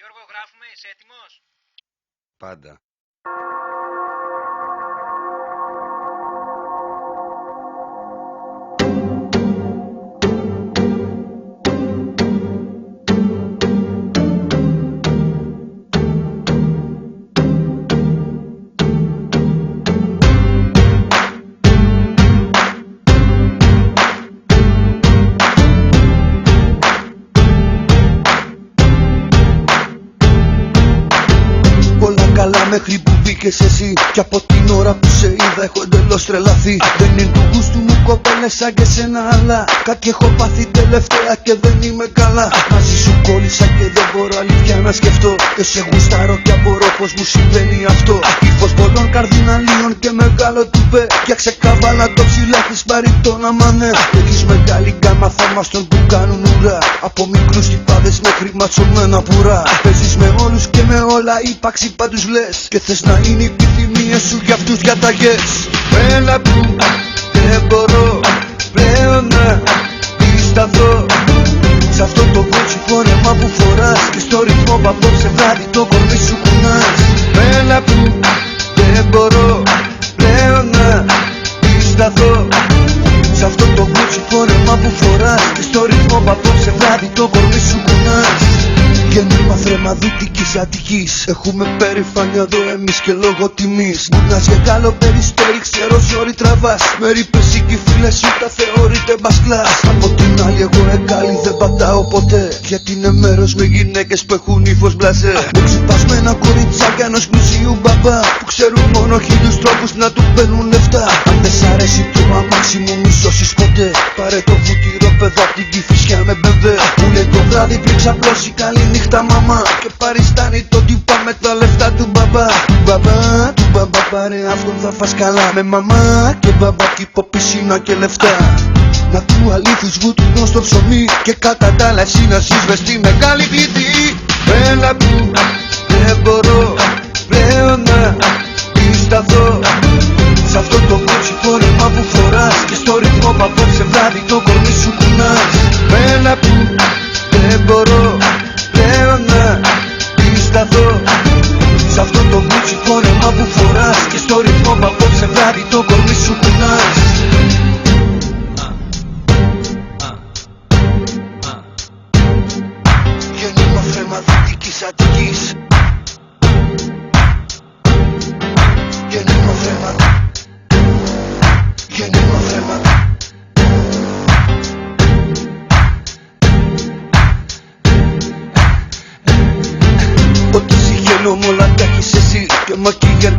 Γιώργο, γράφουμε, είσαι έτοιμος? Πάντα. Όλα καλά μέχρι που μπήκες εσύ. Κι από την ώρα που σε είδα έχω εντελώς τρελαθεί. Δεν είναι του γούστου μου κοπέλες σαν και σένα, αλλά κάτι έχω πάθει τελευταία και δεν είμαι καλά. Μαζί σου κόλλησα και δεν μπορώ αλήθεια να σκεφτώ. Και σε γουστάρω και απορώ πως μου συμβαίνει αυτό. Ύφος πολλών καρδιναλίων και μεγάλο τουπέ. Για ξεκαβάλα το ψηλά της παριτώνα μανέ. Έχεις μεγάλη γκάμα θαυμαστών που κάνουν ουρά. Από μικρούς τυπάδες μέχρι ματσωμένα πουρά. Παίζεις με όλους και με όλα, ύπαρξη πάντους λες. Και θες να είναι οι επιθυμίες σου για αυτούς διαταγές. Έλα που δεν μπορώ πλέον να πισταθώ σ' αυτό το κότσι φόρεμα που φοράς. Και στο ρυθμό που απόψε βράδυ το κορμί σου κουνάς. Έλα που δεν μπορώ πλέον να πισταθώ σ' αυτό το κότσι φόρεμα που φοράς. Και στο ρυθμό που απόψε βράδυ το κορμί σου κουνάς. Γέννημα θρεμαδίτικης Αττικής. Έχουμε περηφάνεια εδώ εμείς και λόγω τιμής. Μπουνάς για Γάλλο περιστέρι, ξέρω σόρι τραβάς. Με ρήπες ή κι φίλες σου τα θεωρείτε μπασκλάς. Από την άλλη εγώ εγκάλι δεν πατάω ποτέ. Γιατί είναι μέρος με γυναίκες που έχουν ύφος μπλαζέ. Με ξυπασμένα κοριτσάκια ενός πλουσίου μπαμπά που ξέρουν μόνο χίλιους τρόπους να του παίρνουν λεφτά. Αν δεν σ' αρέσει το αμάξι μου μη σώσεις ποτέ. Πάρε το βουτυρό παιδό απ' την Κηφισιά με μπεμπέ. Που λέει το βράδυ πριν ξαπλώσει καλή νύχτα μαμά. Και παριστάνει το τυπά με τα λεφτά του μπαμπά. Του μπαμπά πάρε αυτόν θα φας καλά. Με μαμά και μπαμπά κήπο πισίνα και λεφτά. Να του αλήθους βούτουνο στο ψωμί. Και κατά τα άλλα εσύ να ζεις μες στη μεγάλη ποιητή. Έλα που δεν μπορώ πλέον να πισταθώ σ' αυτό το κότσι φόρεμα που φοράς. Και στο ρυθμό που απόψε βράδυ το κορμί σου κουνάς. Έλα που δεν μπορώ πλέον να πισταθώ σ' αυτό το κότσι φόρεμα που φοράς. Και στο ρυθμό που απόψε βράδυ το κορμί σου κουνάς. Γέννημα θρεμαδίτικης Αττικής. Γέννημα θρεμα. Ό,τι συγχαίρω μ' όλα τα έχεις εσύ. Και μακίγερ